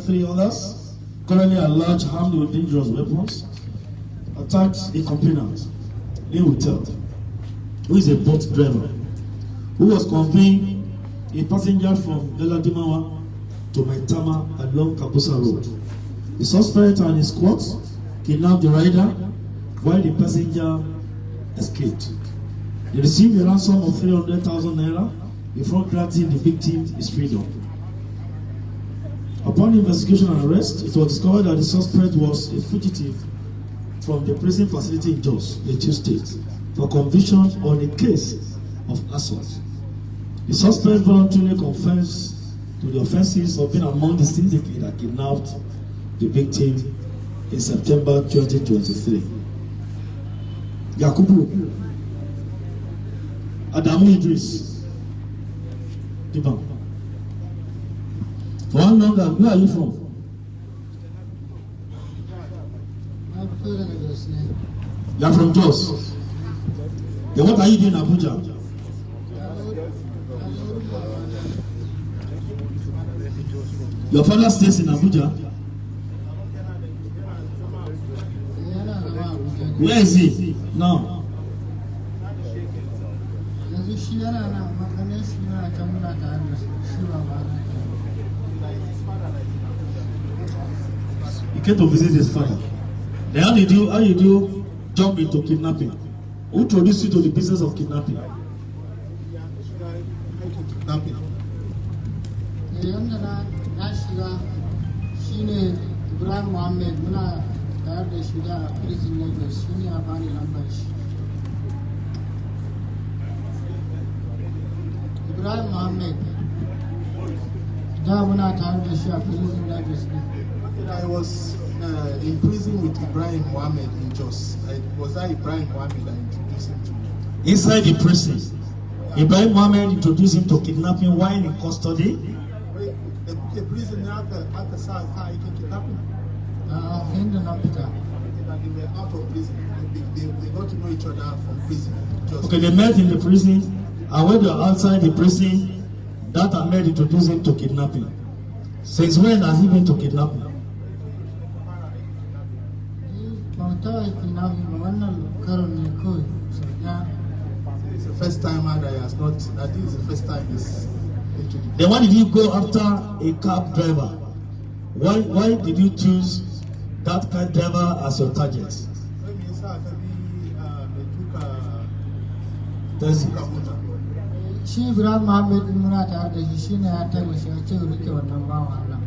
three others, currently at large armed with dangerous weapons, attacked a complainant in hotel, who is a boat driver, who was conveying a passenger from Galadimawa to Maitama along Kabusa Road. The suspect and his squad kidnapped the rider while the passenger escaped. They received a ransom of 300,000 naira before granting the victim his freedom. Upon investigation and arrest, it was discovered that the suspect was a fugitive from the prison facility in Jos, Plateau State, for conviction on a case of assault. The suspect voluntarily confessed to the offences of being among the syndicate that kidnapped the victim in September 2023. Yakubu Adamu Idris Diban. For how long? Where are you from? You are from Jos. Then what are you doing in Abuja? Your father stays in Abuja? Where is he now? He came to visit his father. Then how did you jump into kidnapping? Who introduced you to the business of kidnapping? Kidnapping. Ibrahim Mohammed muna tare da shi da prison Lagos, shi ne a bani lambar shi. Ibrahim Mohammed da muna tare da shi a prison Lagos. I was in prison with Ibrahim Mohammed in Jos. Was that Ibrahim Mohammed that introduced him to me? Inside the prison, Ibrahim Mohammed introduced him to kidnapping while in custody. The prison at the side, he can kidnap him. They were out of prison. They got to know each other from prison. Okay, they met in the prison, and when they were outside the prison, that Ahmed introduced him to kidnapping. Since when has he been to kidnapping? It's the first time that he has not. I think it's the first time he's. Then why did you go after a cab driver? Why did you choose that cab driver as your target? Shi Ibrahim Mohammed muna tare da shi shine ya tare shi ya ce rike wannan bawan Allah.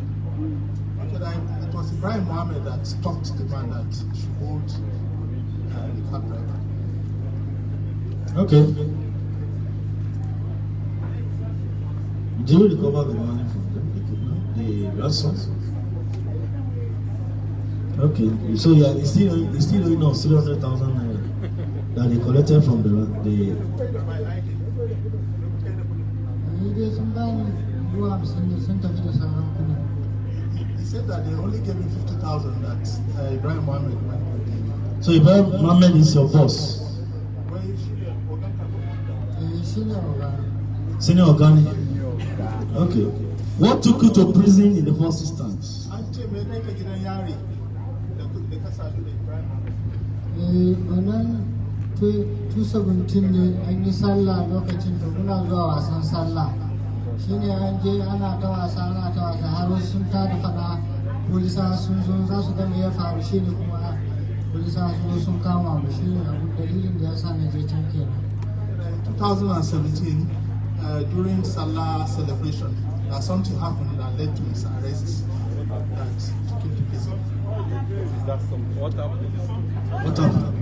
It was Ibrahim Mohammed that stopped the man that should hold the cab driver. Okay. Do you recover the money from them, the ransom? Okay, so you still owing us 300,000 naira that they collected from the. He said that they only gave him 50,000. That Ibrahim Mohammed went. So Ibrahim Mohammed is your boss. Senior organic. Okay. What took you to prison in the first instance? 2017 ne an yi sallah lokacin da muna zuwa wasan sallah. Shine an je ana ta wasa har wasu sun tada fada, polisa sun zo za su ga me ya faru, shine kuma polisa sun zo sun kama mu, shine abun dalilin da ya sa na je can kenan. 2017 during Salah celebration, something happened that led to his arrest that took him to prison. Is that what happened? What happened?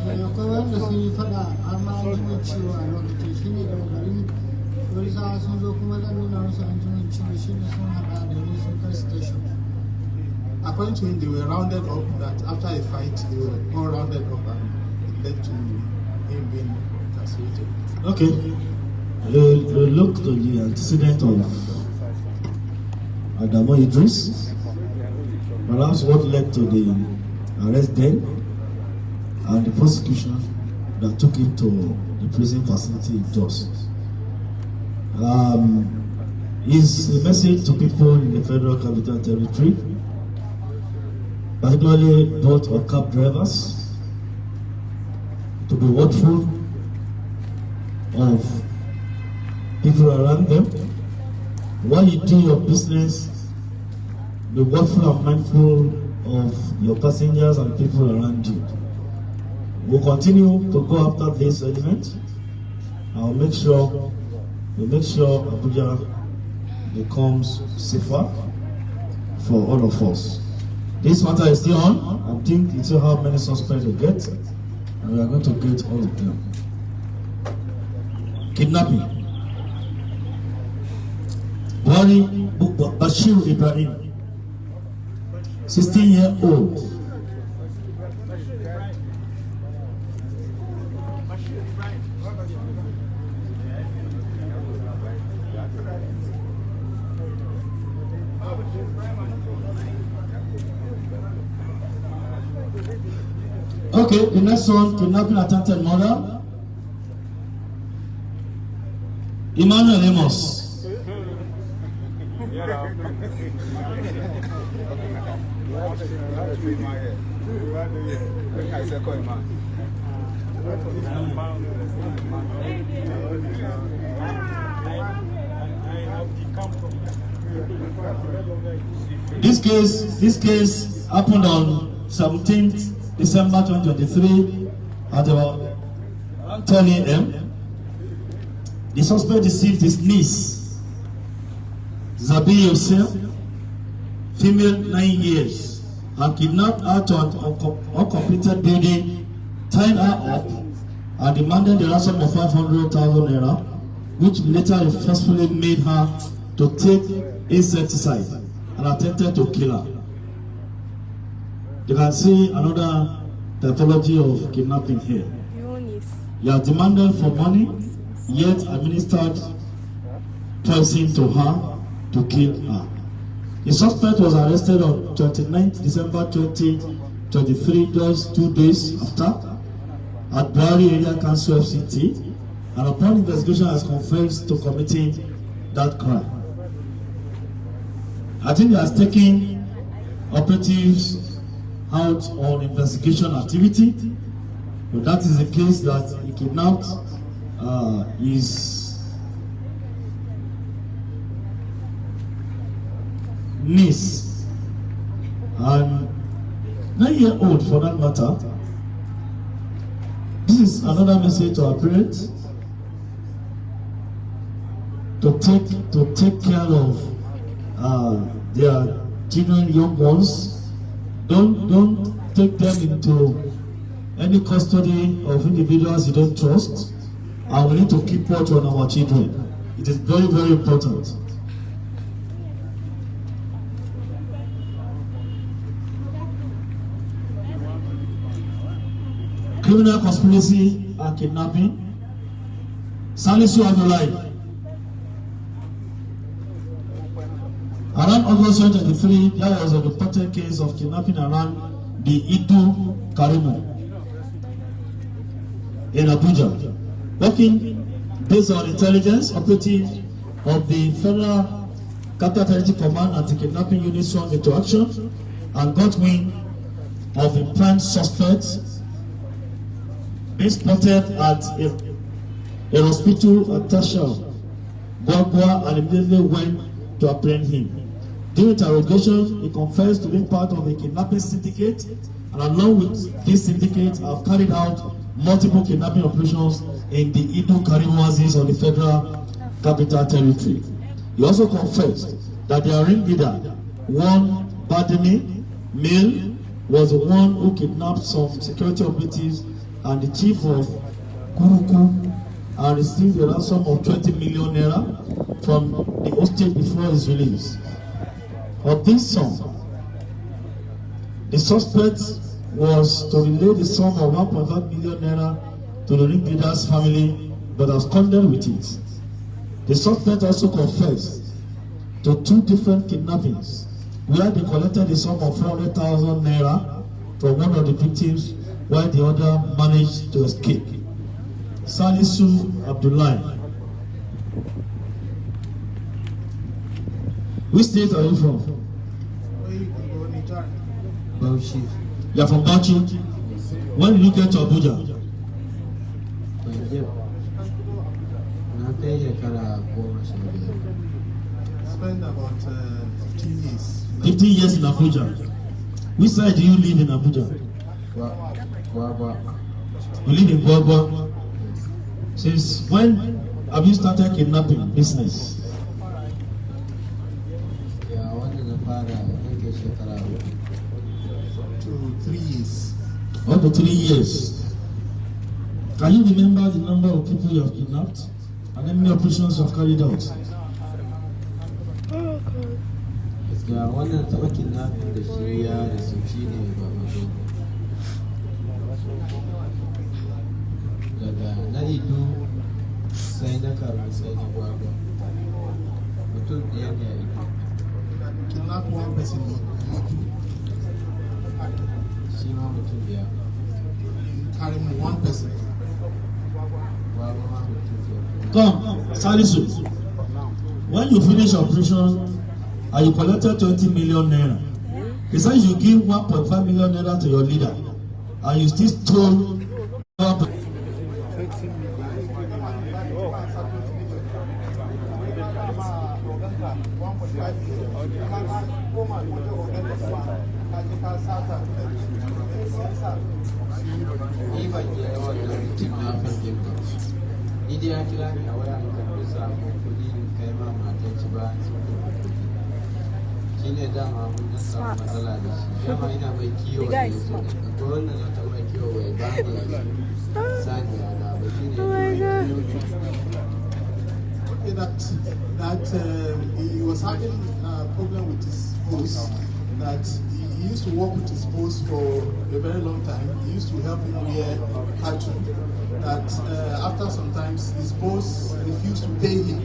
Akwai wanda sun yi fada amma an ji min ciwo a lokacin, shine da garin polisa sun zo kuma zan nuna musu an ji min ciwo, shine sun haɗa da ni sun kai station. According to him, they were rounded up, that after a fight they were all rounded up and it led to him being incarcerated. Okay. We'll look to the antecedent of Adamu Idris, perhaps what led to the arrest then, and the prosecution that took him to the prison facility in Jos. is a message to people in the Federal Capital Territory, particularly boat or cab drivers, to be watchful of people around them. While you do your business, be watchful and mindful of your passengers and people around you. We'll continue to go after this element. We'll make sure Abuja becomes safer for all of us. This matter is still on. I think it's still how many suspects we get, and we are going to get all of them. Kidnapping. Bashir Ibrahim, 16-year-old. Okay, the next one, kidnapping attempted murder. Emmanuel Amos. This case happened on 17th December 2023 at about 10 a.m. The suspect deceived his niece, Zabi Yosef, female 9 years, and kidnapped her to an uncompleted building, tied her up, and demanded the ransom of 500,000 naira, which later forcefully made her to take insecticide and attempted to kill her. You can see another typology of kidnapping here. You are demanded for money, yet administered poison to her to kill her. The suspect was arrested on 29th December 2023, just 2 days after, at Buhari Area Council FCT, and upon investigation has confessed to committing that crime. I think he has taken operatives out on investigation activity, but that is the case that he kidnapped his niece and 9-year-old for that matter. This is another message to our parents to take care of their children, young ones. Don't take them into any custody of individuals you don't trust, and we need to keep watch on our children. It is very, very important. Criminal conspiracy and kidnapping. Salisu Abdullahi. Around August 2023, there was a reported case of kidnapping around the Idu Karimu in Abuja. Working based on intelligence, operatives of the Federal Capital Territory Command Anti-Kidnapping Unit swung into action and got wind of the prime suspect being spotted at a hospital at Tasha, Gwagwa, and immediately went to apprehend him. During interrogation, he confessed to being part of a kidnapping syndicate, and along with this syndicate, have carried out multiple kidnapping operations in the Idu Karimu Oasis of the Federal Capital Territory. He also confessed that their ringleader, one Bademi Male, was the one who kidnapped some security operatives and the chief of Kuruku, and received a ransom of 20 million naira from the hostage before his release. Of this sum, the suspect was to relay the sum of 1.5 million naira to the ringleader's family, but absconded with it. The suspect also confessed to 2 different kidnappings, where they collected the sum of 400,000 naira from one of the victims, while the other managed to escape. Salisu Abdullahi. Which state are you from? Where you can go anytime. Bauchi. You are from Bauchi. When did you get to Abuja? Na kai shekara 15. Spend about 15 years. 15 years in Abuja. Which side do you live in Abuja? Guagua. You live in Guagua. Since when have you started kidnapping business? Ya wanda na fara kai shekara 2 3 years. Up to 3 years. Can you remember the number of people you have kidnapped and how many operations you have carried out? gaskiya wannan taɓa kidnapping da shi ya da su shi ne ba mazo daga na ido sai na karbi sai na gwagwa mutum ɗaya ne a ido Kidnap one person. shi ma mutum ɗaya Carry one person. gwagwa ma mutum ɗaya. Come, Salisu. When you finish operation and you collected 20 million naira, he says you give 1.5 million naira to your leader and you still stole 1. Ni ban yi wannan kidnapping din ba. Ni dai ya kira ni a waya in karɓi sabon kuɗi in kai ma matar ci ba su kuɗi. Shi ne dama mun dan samu matsala da shi. Dama ina mai kiwo da ya so. To wannan na taɓa mai kiwo bai ba ni saniya na ba shi ne. Okay, that he was having a problem with his boss. That he used to work with his boss for a very long time. He used to help him wear cattle. That after some times his boss refused to pay him.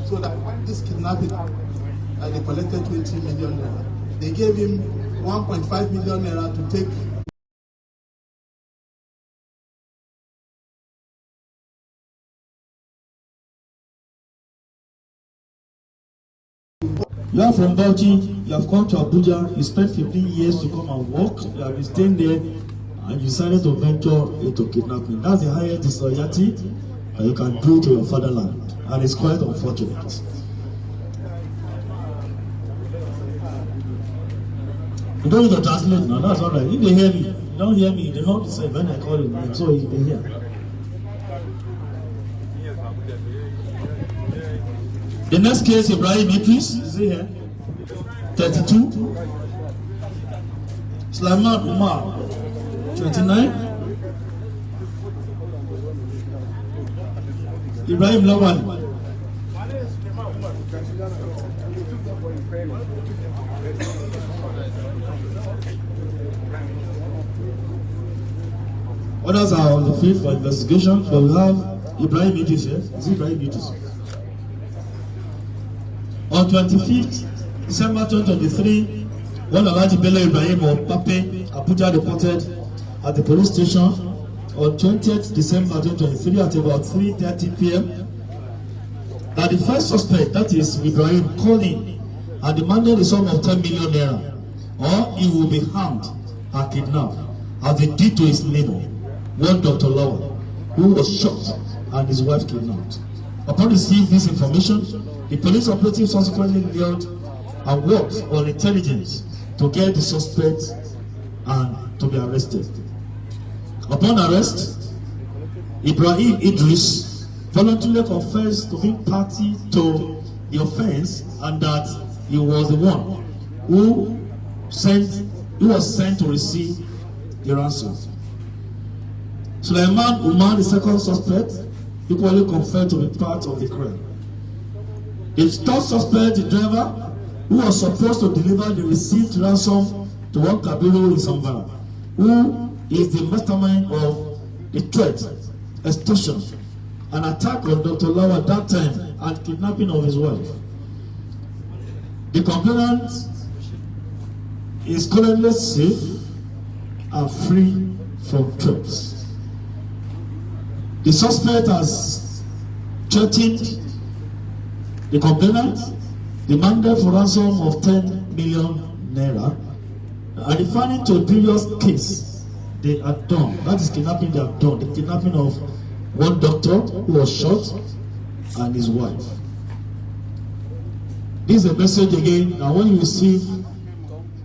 So that when this kidnapping, they collected 20 million naira. They gave him 1.5 million naira to take. You are from Bauchi, you have come to Abuja, you spent 15 years to come and work, you have been staying there, and you decided to venture into kidnapping. That's the highest disloyalty that you can do to your fatherland, and it's quite unfortunate. You don't need to translate now, that's alright. If they hear me, you don't hear me, they know the same when I call your name, so if they hear. The next case, Ibrahim Idris, is he here? 32. Sulaiman Umar, 29. Ibrahim Lawal. Others are on the field for investigation, but we have Ibrahim Idris here. Is it Ibrahim Idris? On 25th December 2023, one Alhaji Bello Ibrahim of Pape, Abuja, reported at the police station on 20th December 2023 at about 3:30 p.m. that the first suspect, that is Ibrahim, called in and demanded a sum of 10 million naira, or he will be harmed and kidnapped, as they did to his neighbor, one Dr. Lawal, who was shot and his wife kidnapped. Upon receiving this information, the police operative subsequently kneeled and worked on intelligence to get the suspect and to be arrested. Upon arrest, Ibrahim Idris voluntarily confessed to being party to the offense and that he was the one who was sent to receive the ransom. Sulaiman Umar, the second suspect, equally confessed to be part of the crime. The third suspect, the driver, who was supposed to deliver the received ransom to one Kabiru in Sambara, who is the mastermind of the threat, extortion, an attack on Dr. Lawa at that time, and kidnapping of his wife. The complainant is currently safe and free from threats. The suspect has threatened the complainant demanded for ransom of 10 million naira, and referring to a previous case they had done. That is kidnapping they have done. The kidnapping of one doctor who was shot and his wife. This is a message again. Now, when you receive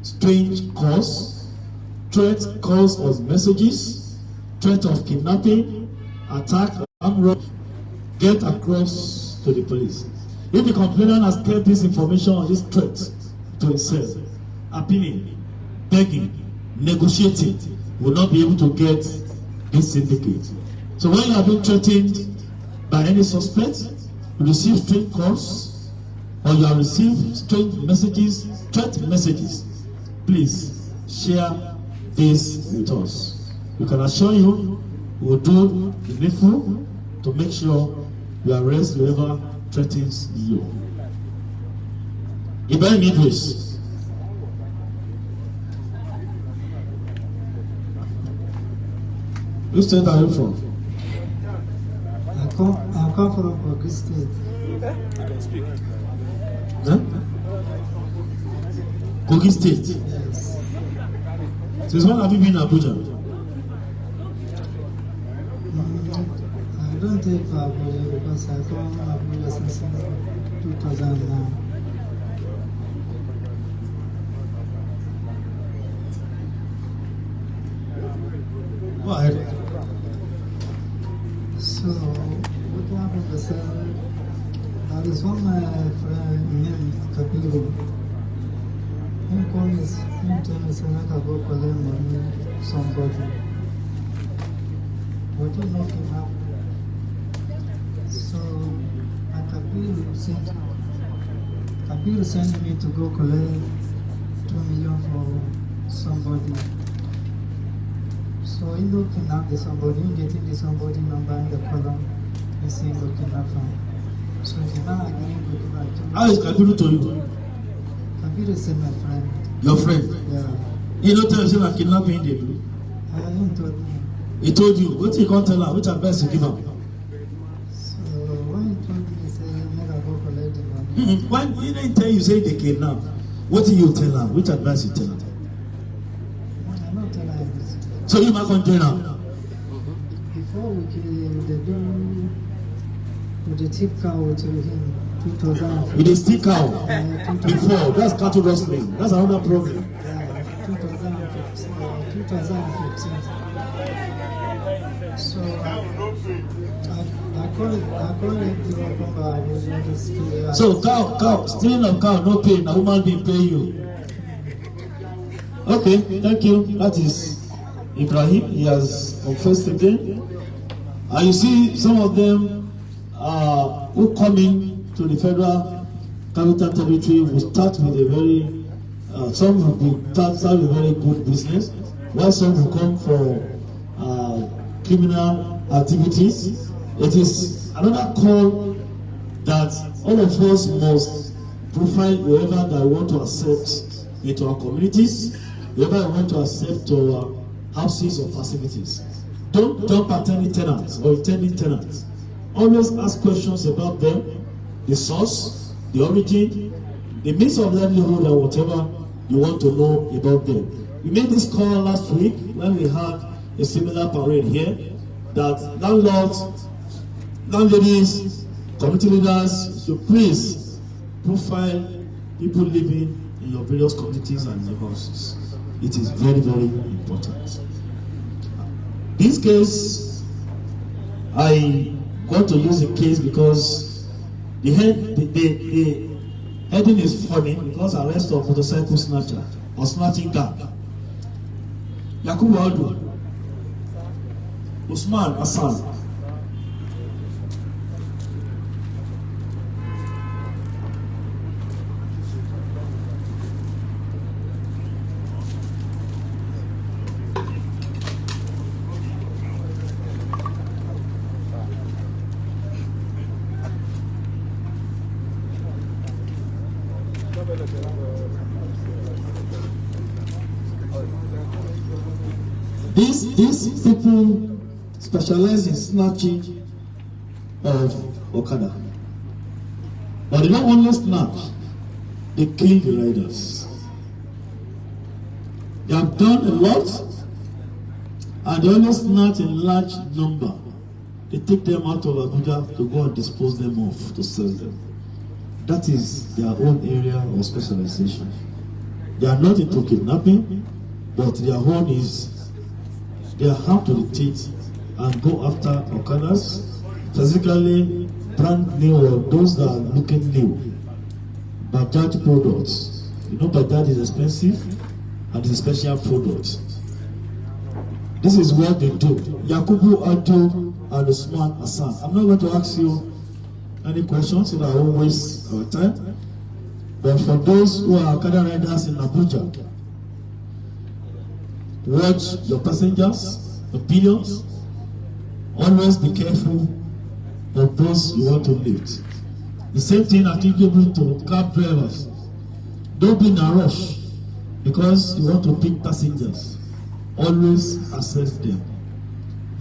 strange calls, threat calls or messages, threat of kidnapping, attack, armed robbery, get across to the police. If the complainant has kept this information or this threat to himself, appealing, begging, negotiating, will not be able to get this syndicate. So when you have been threatened by any suspect, you receive strange calls, or you have received strange messages, threat messages, please share this with us. We can assure you we will do the needful to make sure you arrest whoever threatens you. Ibrahim Idris. Which state are you from? I come from Kogi State. Huh? Kogi State. Yes. Since when have you been in Abuja? I don't take Abuja because I come Abuja since 2009. Go ahead. So, what happened is there is one friend named Kabiru. He called me, he told me, I can go collect money somebody. But he not him up. So, Kabiru sent me to go collect 2 million for somebody. So he look kidnap the somebody, he getting the somebody number in the column, he saying go kidnap him. So he now agreeing to kidnap him. How is Kabiru to you? Kabiru is my friend. Your friend? Yeah. He don't tell you that kidnapping they do. He told me. He told you. What you can't tell her? Which advice you give him? So when he told me, he said, make I go collect the money. Why he didn't tell you say they kidnap? What did you tell her? Which advice you tell her? I not tell her everything. So you might come join her. Before we do the tip cow to him, 2015. With a stick out before. That's cattle rustling. That's another problem. Yeah, 2015. So I call it the number I was going to steal. So cow, stealing of cow, no pay. Now woman being pay you. Okay, thank you. That is Ibrahim. He has confessed again. And you see some of them who come in to the federal capital territory will start with a very some will start with a very good business, while some will come for criminal activities. It is another call that all of us must profile whoever that we want to accept into our communities, whoever we want to accept to our houses or facilities. Don't jump at any tenants or intending tenants. Always ask questions about them, the source, the origin, the means of livelihood, and whatever you want to know about them. We made this call last week when we had a similar parade here, that landlords, landladies, community leaders should please profile people living in your various communities and your houses. It is very, very important. This case, I got to use the case because the heading is funny because arrest of motorcycle snatcher or snatching car. Yakubu Aldo, Usman Hassan. These people specialize in snatching of Okada. But they don't only snatch, they kill the riders. They have done a lot, and they always snatch a large number. They take them out of Abuja to go and dispose them off, to sell them. That is their own area of specialization. They are not into kidnapping, but their own is they are how to dictate and go after Okadas, specifically brand new or those that are looking new. Bajaj products. You know Bajaj is expensive and it's a special product. This is what they do. Yakubu Ado and Usman Hassan. I'm not going to ask you any questions so that I won't waste our time. But for those who are Okada riders in Abuja, watch your passengers, opinions. Always be careful of those you want to lift. The same thing applicable to cab drivers. Don't be in a rush because you want to pick passengers. Always assess them.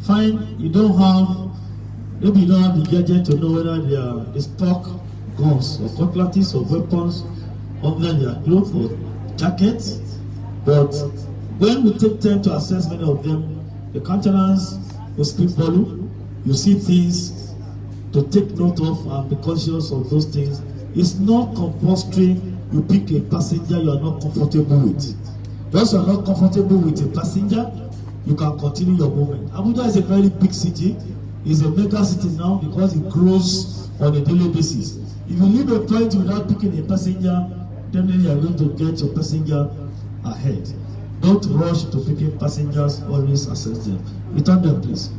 Fine, you don't have, maybe you don't have the gadget to know whether they stock guns or cutlasses or weapons under their clothes or jackets. But when we take time to assess many of them, the countenance will speak volume. You see things to take note of and be conscious of those things. It's not compulsory you pick a passenger you are not comfortable with. Once you are not comfortable with a passenger, you can continue your movement. Abuja is a very big city. It's a mega city now because it grows on a daily basis. If you leave a point without picking a passenger, then you are going to get your passenger ahead. Don't rush to picking passengers, always assess them. Return them, please.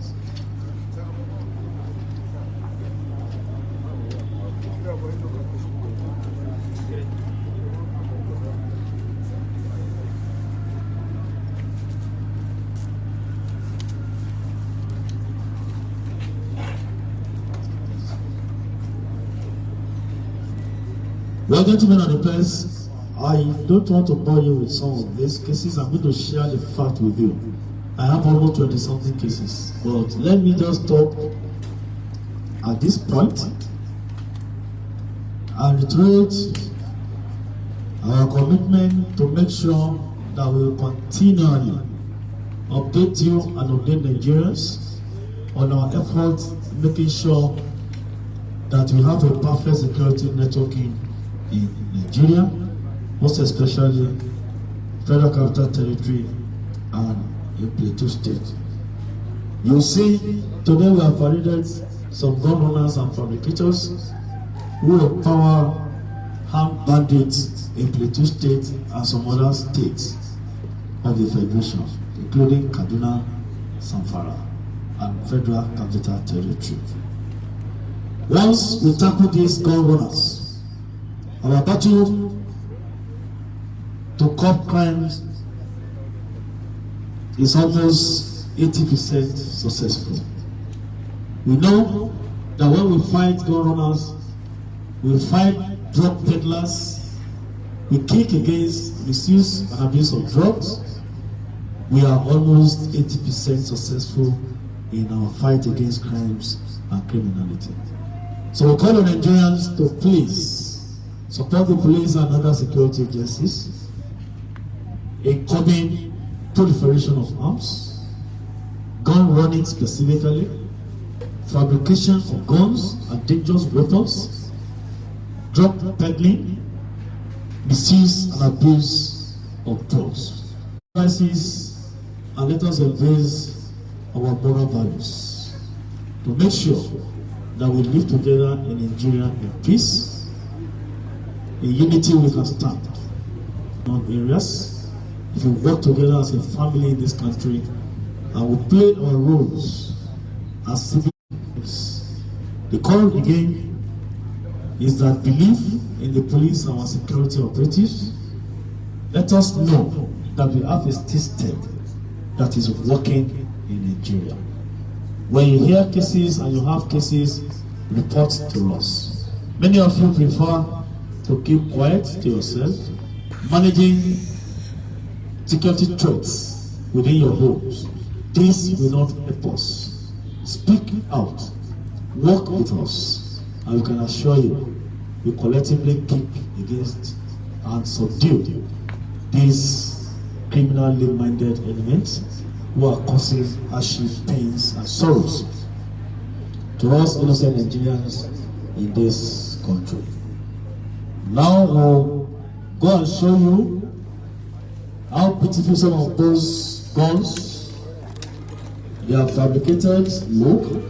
Well, gentlemen on the press, I don't want to bore you with some of these cases. I'm going to share the fact with you. I have almost 20-something cases, but let me just stop at this point and reiterate our commitment to make sure that we will continually update you and update Nigerians on our efforts making sure that we have a perfect security networking in Nigeria, most especially Federal Capital Territory and in Plateau State. You see, today we have paraded some gun owners and fabricators who empower armed bandits in Plateau State and some other states of the Federation, including Kaduna, Zamfara, and Federal Capital Territory. Once we tackle these gun runners, our battle to curb crimes is almost 80% successful. We know that when we fight gun runners, we fight drug peddlers, we kick against misuse and abuse of drugs, we are almost 80% successful in our fight against crimes and criminality. So we call on Nigerians to please support the police and other security agencies in curbing proliferation of arms, gun running specifically, fabrication of guns and dangerous weapons, drug peddling, misuse and abuse of drugs. Crisis, and let us embrace our moral values to make sure that we live together in Nigeria in peace. In unity we can stand. On areas, if we work together as a family in this country and we play our roles as citizens, the call again is that belief in the police and our security operatives. Let us know that we have a system that is working in Nigeria. When you hear cases and you have cases, report to us. Many of you prefer to keep quiet to yourself, managing security threats within your homes. This will not help us. Speak out, work with us, and we can assure you we collectively kick against and subdue these criminally minded elements who are causing hardship, pains, and sorrows to us innocent Nigerians in this country. Now we'll go and show you how beautiful some of those guns they are fabricated look.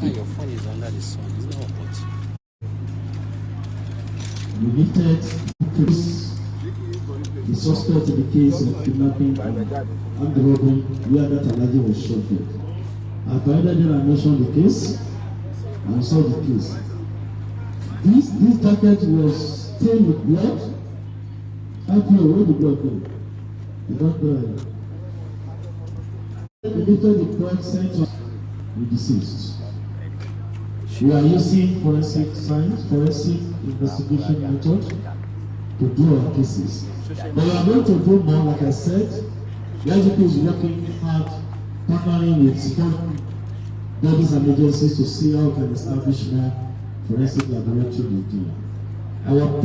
Your phone is under the sun, it's not hot. Related case, the suspect in the case of kidnapping and armed robbery where that Alhaji was shot dead. I provided them, I mentioned the case and saw the case. This jacket was stained with blood. I don't know where the blood went. I don't know. Later the court sent to the deceased. We are using forensic science, forensic investigation method to do our cases. But we are going to do more, like I said. The IGP is working hard, partnering with bodies and agencies to see how we can establish more forensic laboratory in Nigeria. Our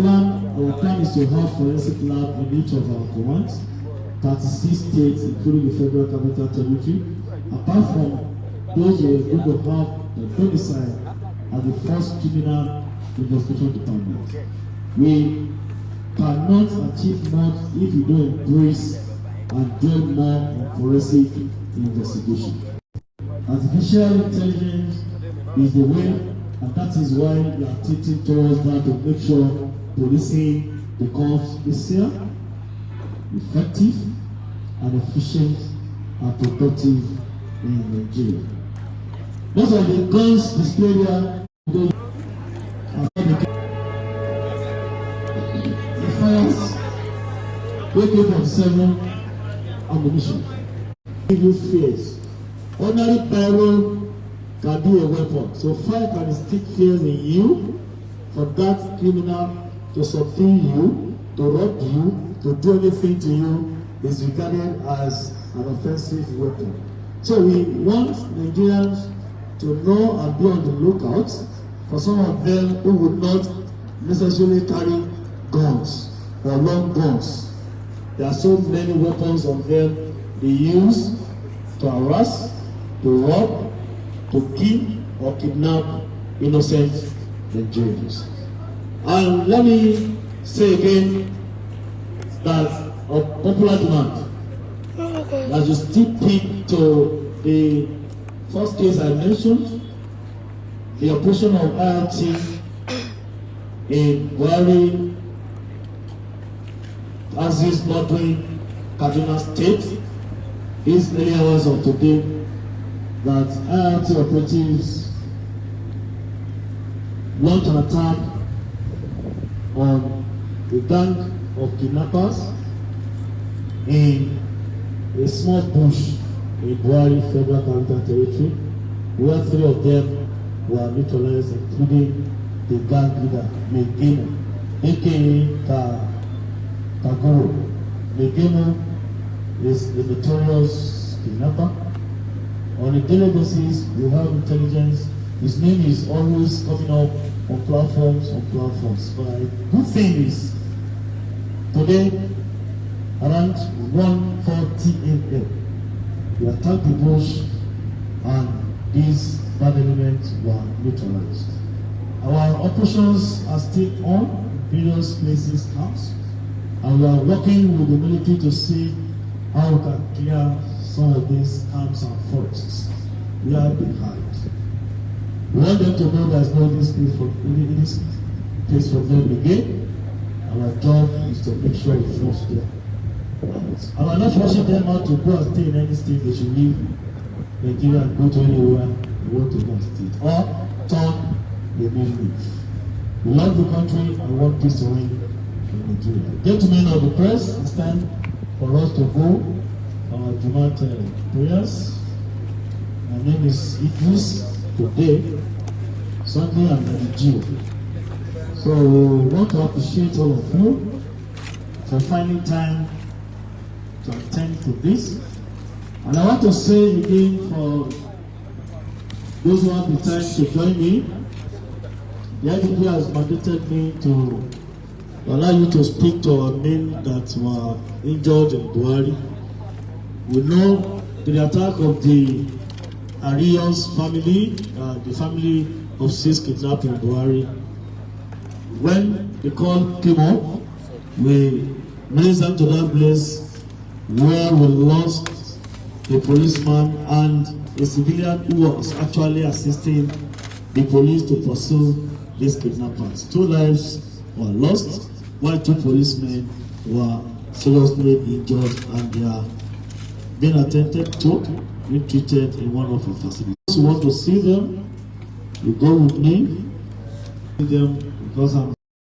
plan is to have forensic lab in each of our commands, 36 states, including the Federal Capital Territory. Apart from those we are going to have the domicile at the first criminal investigation department. We cannot achieve much if we don't embrace and do more on forensic investigation. Artificial intelligence is the way, and that is why we are teaching towards that to make sure policing becomes easier, effective, and efficient and productive in Nigeria. Most of the guns displayed here the fires AK-47 ammunition. Give you fears. Ordinary pyro can be a weapon. So fire can instill fears in you for that criminal to subdue you, to rob you, to do anything to you is regarded as an offensive weapon. So we want Nigerians to know and be on the lookout for some of them who would not necessarily carry guns or long guns. There are so many weapons on them they use to harass, to rob, to kill or kidnap innocent Nigerians. And let me say again that of popular demand, as you still pick to the first case I mentioned, the operation of IRT in Buhari, Aziz bordering Kaduna State, these early hours of today, that IRT operatives launched an attack on a gang of kidnappers in a small bush in Buhari Federal Capital Territory, where 3 of them were neutralized, including the gang leader, Megemo, aka Kagoro. Megemo is a notorious kidnapper. On a daily basis, we have intelligence. His name is always coming up on platforms. But the good thing is, today, around 1:40 a.m., we attacked the bush and these bad elements were neutralized. Our operations are still on in various places, camps, and we are working with the military to see how we can clear some of these camps and forests. We are behind. We want them to know there is no this place for them again. Our job is to make sure we flush them. And we're not rushing them out to go and stay in any state they should live Nigeria and go to anywhere you want to go and stay. Or turn a new leaf. We love the country and want peace to reign in Nigeria. Gentlemen of the press, it's time for us to go our Jumat prayers. My name is Idris. Today, Sunday, I'm in Nigeria. So we want to appreciate all of you for finding time to attend to this. And I want to say again for those who have the time to join me, the IDP has mandated me to allow you to speak to our men that were injured in Buhari. We know the attack of the Arias family, the family of 6 kidnapped in Buhari. When the call came up, we raised them to that place where we lost a policeman and a civilian who was actually assisting the police to pursue these kidnappers. 2 lives were lost, while 2 policemen were seriously injured and they are being attended to, being treated in one of our facilities. Those who want to see them, you go with me, see them because I'm